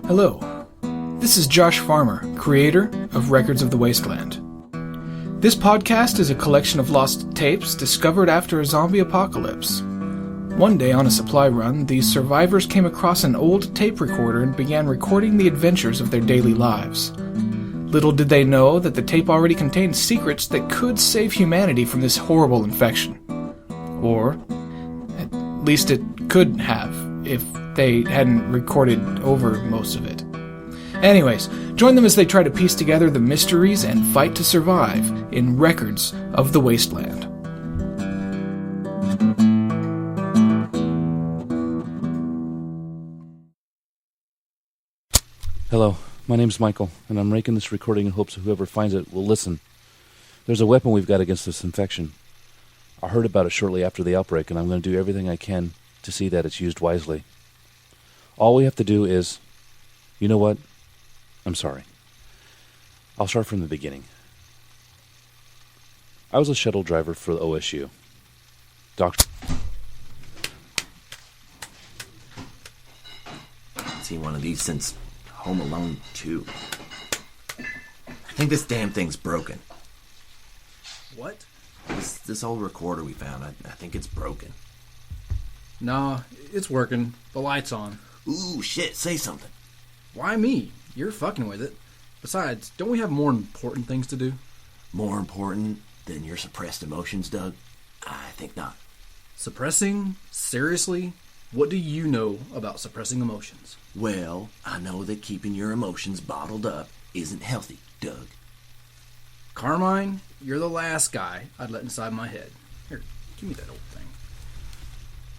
Hello, this is Josh Farmer, creator of Records of the Wasteland. This podcast is a collection of lost tapes discovered after a zombie apocalypse. One day on a supply run, the survivors came across an old tape recorder and began recording the adventures of their daily lives. Little did they know that the tape already contained secrets that could save humanity from this horrible infection. Or, at least it could have, if they hadn't recorded over most of it. Anyways, join them as they try to piece together the mysteries and fight to survive in Records of the Wasteland. Hello, my name's Michael, and I'm making this recording in hopes that whoever finds it will listen. There's a weapon we've got against this infection. I heard about it shortly after the outbreak, and I'm going to do everything I can to see that it's used wisely. All we have to do is... You know what? I'm sorry. I'll start from the beginning. I was a shuttle driver for the OSU. Doctor... I've seen one of these since Home Alone 2. I think this damn thing's broken. What? This old recorder we found, I think it's broken. Nah, it's working. The light's on. Ooh, shit, say something. Why me? You're fucking with it. Besides, don't we have more important things to do? More important than your suppressed emotions, Doug? I think not. Suppressing? Seriously? What do you know about suppressing emotions? Well, I know that keeping your emotions bottled up isn't healthy, Doug. Carmine, you're the last guy I'd let inside my head. Here, give me that old thing.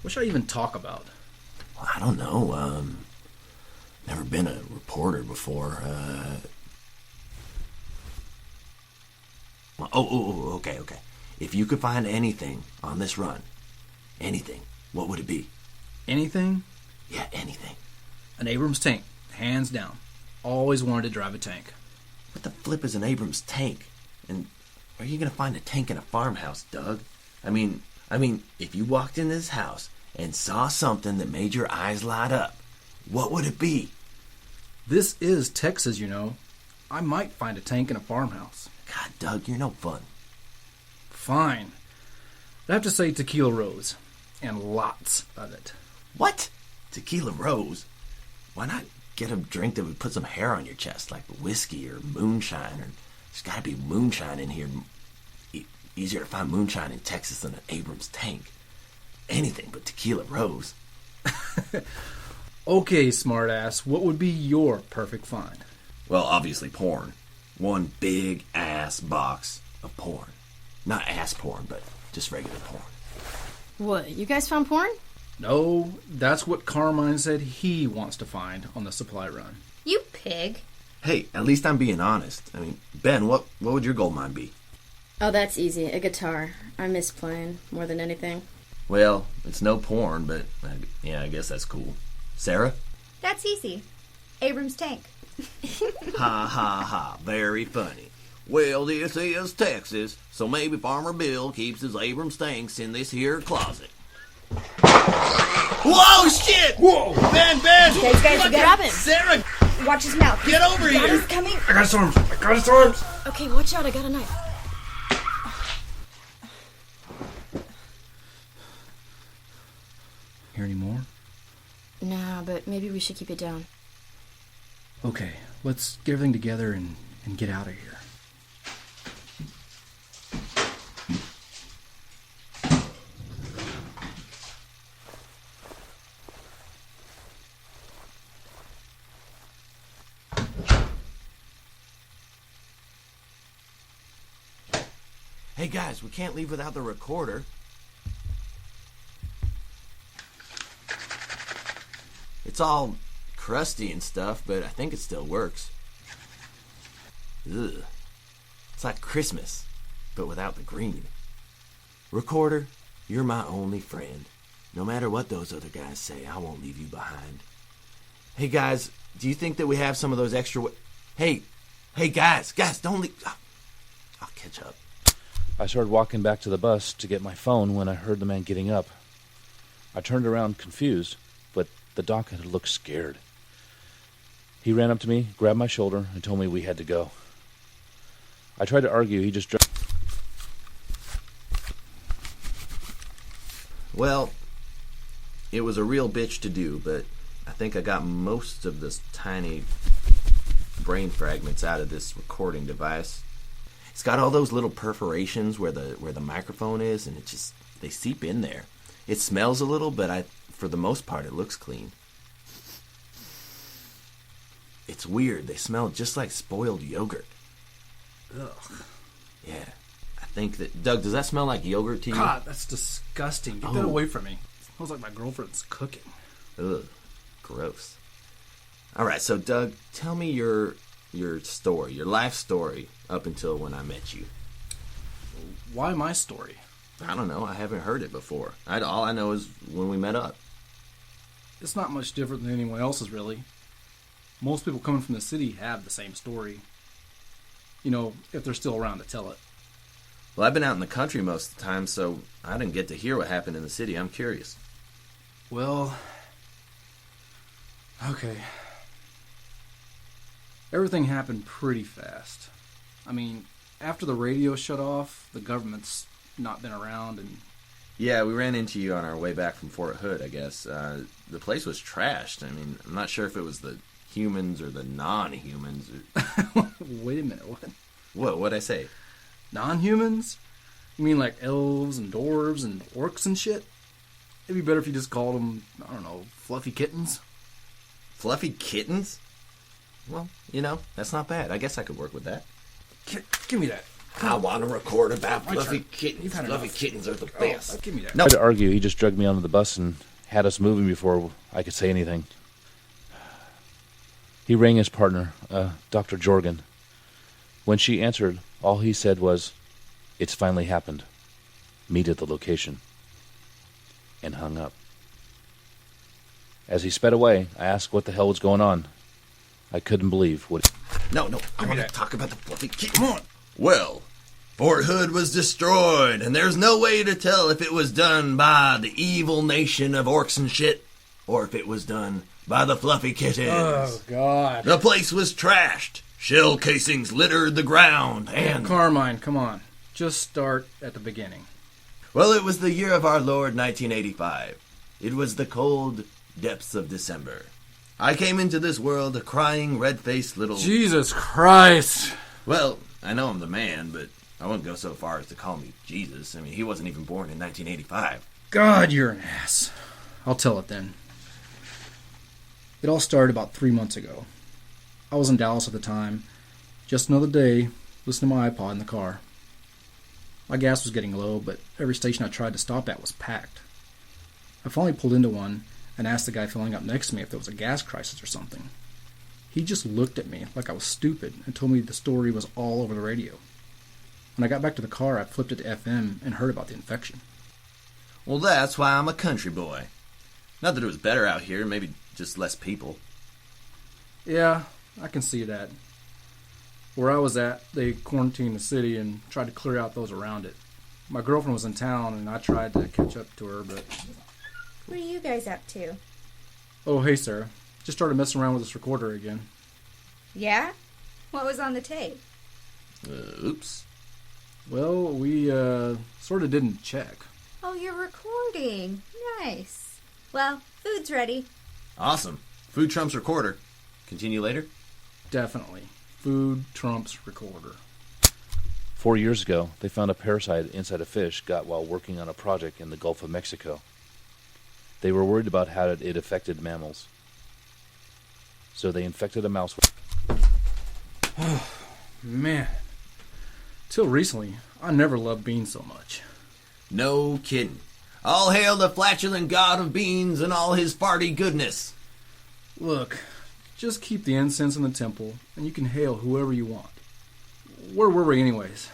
What should I even talk about? Well, I don't know, never been a reporter before, okay. If you could find anything on this run, anything, what would it be? Anything? Yeah, anything. An Abrams tank, hands down. Always wanted to drive a tank. What the flip is an Abrams tank? And where are you going to find a tank in a farmhouse, Doug? I mean, if you walked in this house and saw something that made your eyes light up, what would it be? This is Texas, you know. I might find a tank in a farmhouse. God, Doug, you're no fun. Fine. I'd have to say Tequila Rose. And lots of it. What? Tequila Rose? Why not get a drink that would put some hair on your chest, like whiskey or moonshine? Or there's got to be moonshine in here. Easier to find moonshine in Texas than an Abrams tank. Anything but Tequila Rose. Okay, smartass, what would be your perfect find? Well, obviously porn. One big ass box of porn. Not ass porn, but just regular porn. What, you guys found porn? No, that's what Carmine said he wants to find on the supply run. You pig. Hey, at least I'm being honest. I mean, Ben, what would your gold mine be? Oh, that's easy. A guitar. I miss playing more than anything. Well, it's no porn, but yeah, I guess that's cool. Sarah? That's easy. Abrams tank. Ha ha ha, very funny. Well, this is Texas, so maybe Farmer Bill keeps his Abrams tanks in this here closet. Whoa, shit! Whoa! Ben! Guys, Grab him. Sarah, watch his mouth. get over here! He's coming. I got his arms! Okay, watch out. I got a knife. Hear any more? Nah, but maybe we should keep it down. Okay, let's get everything together and get out of here. Hey guys, we can't leave without the recorder. It's all crusty and stuff, but I think it still works. Ugh. It's like Christmas, but without the green. Recorder, you're my only friend. No matter what those other guys say, I won't leave you behind. Hey guys, do you think that we have some of those extra... Hey guys, don't leave... I'll catch up. I started walking back to the bus to get my phone when I heard the man getting up. I turned around confused, but the doc had looked scared. He ran up to me, grabbed my shoulder, and told me we had to go. I tried to argue. He just Well, it was a real bitch to do, but I think I got most of this tiny brain fragments out of this recording device. It's got all those little perforations where the microphone is, and they seep in there. It smells a little, but for the most part, it looks clean. It's weird. They smell just like spoiled yogurt. Ugh. Yeah. I think that... Doug, does that smell like yogurt to you? God, that's disgusting. Get that away from me. It smells like my girlfriend's cooking. Ugh. Gross. All right, so Doug, tell me your story, your life story up until when I met you. Why my story? I don't know. I haven't heard it before. All I know is when we met up. It's not much different than anyone else's, really. Most people coming from the city have the same story. You know, if they're still around to tell it. Well, I've been out in the country most of the time, so I didn't get to hear what happened in the city. I'm curious. Well, okay. Everything happened pretty fast. I mean, after the radio shut off, the government's not been around, and... Yeah, we ran into you on our way back from Fort Hood, I guess. The place was trashed. I mean, I'm not sure if it was the humans or the non-humans. Wait a minute, what? What'd I say? Non-humans? You mean like elves and dwarves and orcs and shit? It'd be better if you just called them, I don't know, fluffy kittens. Fluffy kittens? Well, that's not bad. I guess I could work with that. Give me that. I want to record about My fluffy turn. kittens. You've had Fluffy enough. kittens are the best. Give me that. No. tried to argue. He just dragged me onto the bus and had us moving before I could say anything. He rang his partner, Dr. Jorgen. When she answered, all he said was, "It's finally happened. Meet at the location." And hung up. As he sped away, I asked what the hell was going on. I couldn't believe what... No, I want to talk about the fluffy kittens. Come on. Well, Fort Hood was destroyed, and there's no way to tell if it was done by the evil nation of orcs and shit, or if it was done by the fluffy kittens. Oh, God. The place was trashed. Shell casings littered the ground, and... Carmine, come on. Just start at the beginning. Well, it was the year of our Lord 1985. It was the cold depths of December. I came into this world a crying, red-faced little... Jesus Christ. Well, I know I'm the man, but I wouldn't go so far as to call me Jesus. I mean, he wasn't even born in 1985. God, you're an ass. I'll tell it then. It all started about 3 months ago. I was in Dallas at the time. Just another day, listening to my iPod in the car. My gas was getting low, but every station I tried to stop at was packed. I finally pulled into one and asked the guy filling up next to me if there was a gas crisis or something. He just looked at me like I was stupid and told me the story was all over the radio. When I got back to the car, I flipped it to FM and heard about the infection. Well, that's why I'm a country boy. Not that it was better out here, maybe just less people. Yeah, I can see that. Where I was at, they quarantined the city and tried to clear out those around it. My girlfriend was in town, and I tried to catch up to her, but... What are you guys up to? Oh, hey, Sarah. Just started messing around with this recorder again. Yeah? What was on the tape? Oops. Well, we, sort of didn't check. Oh, you're recording. Nice. Well, food's ready. Awesome. Food trumps recorder. Continue later? Definitely. Food trumps recorder. 4 years ago, they found a parasite inside a fish got while working on a project in the Gulf of Mexico. They were worried about how it affected mammals. So they infected a mouse with... Man. Till recently, I never loved beans so much. No kidding. All hail the flatulent god of beans and all his farty goodness. Look, just keep the incense in the temple, and you can hail whoever you want. Where were we anyways?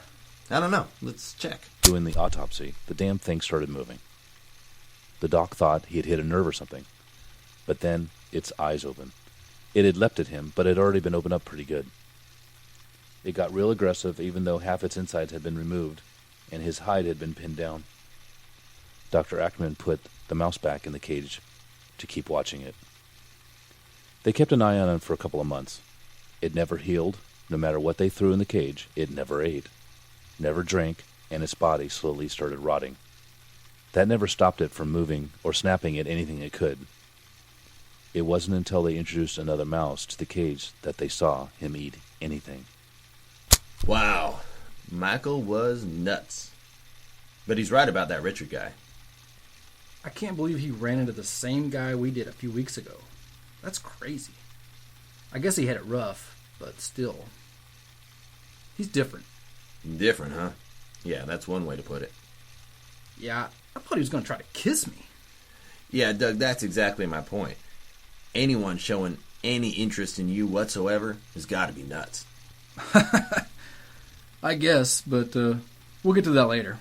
I don't know. Let's check. Doing the autopsy, the damn thing started moving. The doc thought he had hit a nerve or something. But then, its eyes opened. It had leapt at him, but had already been opened up pretty good. It got real aggressive, even though half its insides had been removed, and his hide had been pinned down. Dr. Ackerman put the mouse back in the cage to keep watching it. They kept an eye on it for a couple of months. It never healed. No matter what they threw in the cage, it never ate, never drank, and its body slowly started rotting. That never stopped it from moving or snapping at anything it could. It wasn't until they introduced another mouse to the cage that they saw him eat anything. Wow. Michael was nuts. But he's right about that Richard guy. I can't believe he ran into the same guy we did a few weeks ago. That's crazy. I guess he had it rough, but still. He's different. Different, huh? Yeah, that's one way to put it. Yeah, I thought he was going to try to kiss me. Yeah, Doug, that's exactly my point. Anyone showing any interest in you whatsoever has got to be nuts. I guess, but we'll get to that later.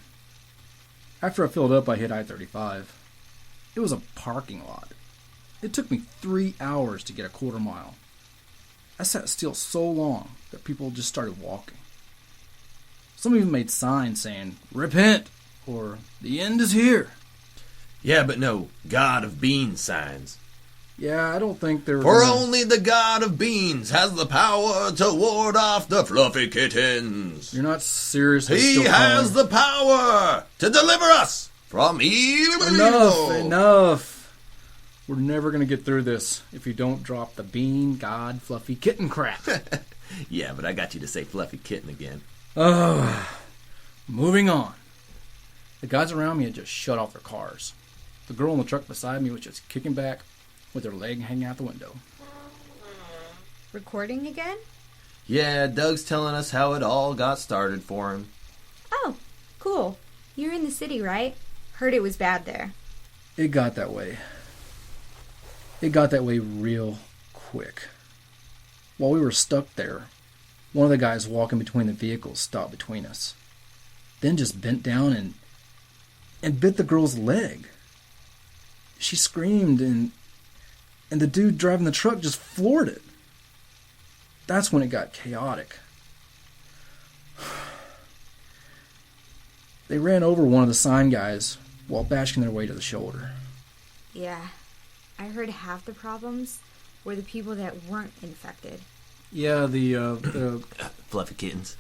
After I filled up, I hit I-35. It was a parking lot. It took me 3 hours to get a quarter mile. I sat still so long that people just started walking. Some even made signs saying, "Repent," or "The end is here." Yeah, but no God of Beans signs. Yeah, I don't think there were... For only the God of Beans has the power to ward off the fluffy kittens. You're not serious. He has the power to deliver us from evil. Enough. We're never going to get through this if you don't drop the Bean God Fluffy Kitten crap. Yeah, but I got you to say fluffy kitten again. Moving on. The guys around me had just shut off their cars. The girl in the truck beside me was just kicking back with her leg hanging out the window. Recording again? Yeah, Doug's telling us how it all got started for him. Oh, cool. You're in the city, right? Heard it was bad there. It got that way. It got that way real quick. While we were stuck there, one of the guys walking between the vehicles stopped between us. Then just bent down and bit the girl's leg. She screamed and the dude driving the truck just floored it. That's when it got chaotic. They ran over one of the sign guys while bashing their way to the shoulder. Yeah, I heard half the problems were the people that weren't infected. Yeah, the Fluffy kittens.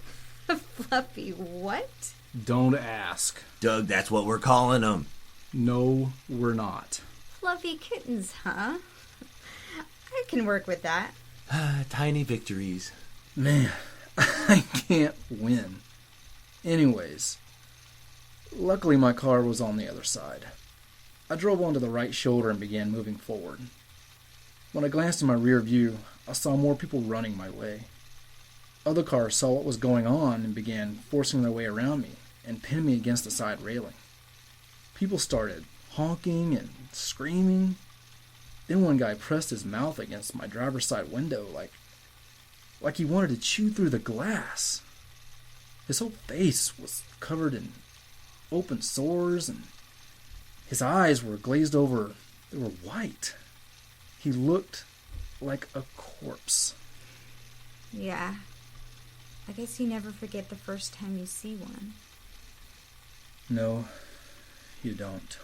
Fluffy what? Don't ask. Doug, that's what we're calling them. No, we're not. Fluffy kittens, huh? I can work with that. Tiny victories. Man, I can't win. Anyways, luckily my car was on the other side. I drove onto the right shoulder and began moving forward. When I glanced in my rear view, I saw more people running my way. Other cars saw what was going on and began forcing their way around me and pinning me against the side railing. People started honking and screaming. Then one guy pressed his mouth against my driver's side window like he wanted to chew through the glass. His whole face was covered in open sores and his eyes were glazed over. They were white. He looked like a corpse. Yeah. I guess you never forget the first time you see one. No, you don't.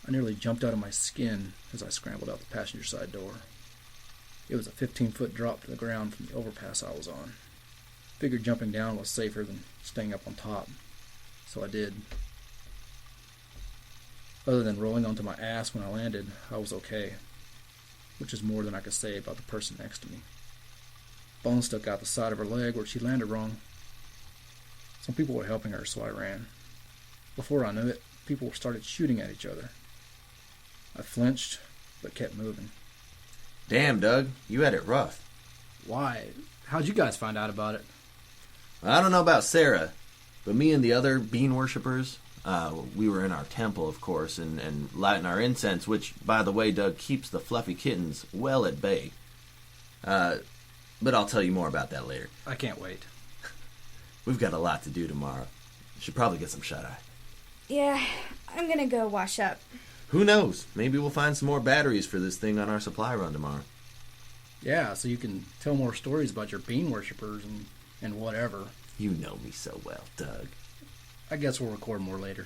I nearly jumped out of my skin as I scrambled out the passenger side door. It was a 15-foot drop to the ground from the overpass I was on. Figured jumping down was safer than staying up on top, so I did. Other than rolling onto my ass when I landed, I was okay, which is more than I could say about the person next to me. Bone stuck out the side of her leg where she landed wrong. Some people were helping her, so I ran. Before I knew it, people started shooting at each other. I flinched, but kept moving. Damn, Doug, you had it rough. Why? How'd you guys find out about it? I don't know about Sarah, but me and the other bean worshippers, we were in our temple, of course, and lighting our incense, which, by the way, Doug, keeps the fluffy kittens well at bay. But I'll tell you more about that later. I can't wait. We've got a lot to do tomorrow. Should probably get some shut-eye. Yeah, I'm gonna go wash up. Who knows? Maybe we'll find some more batteries for this thing on our supply run tomorrow. Yeah, so you can tell more stories about your bean worshippers and whatever. You know me so well, Doug. I guess we'll record more later.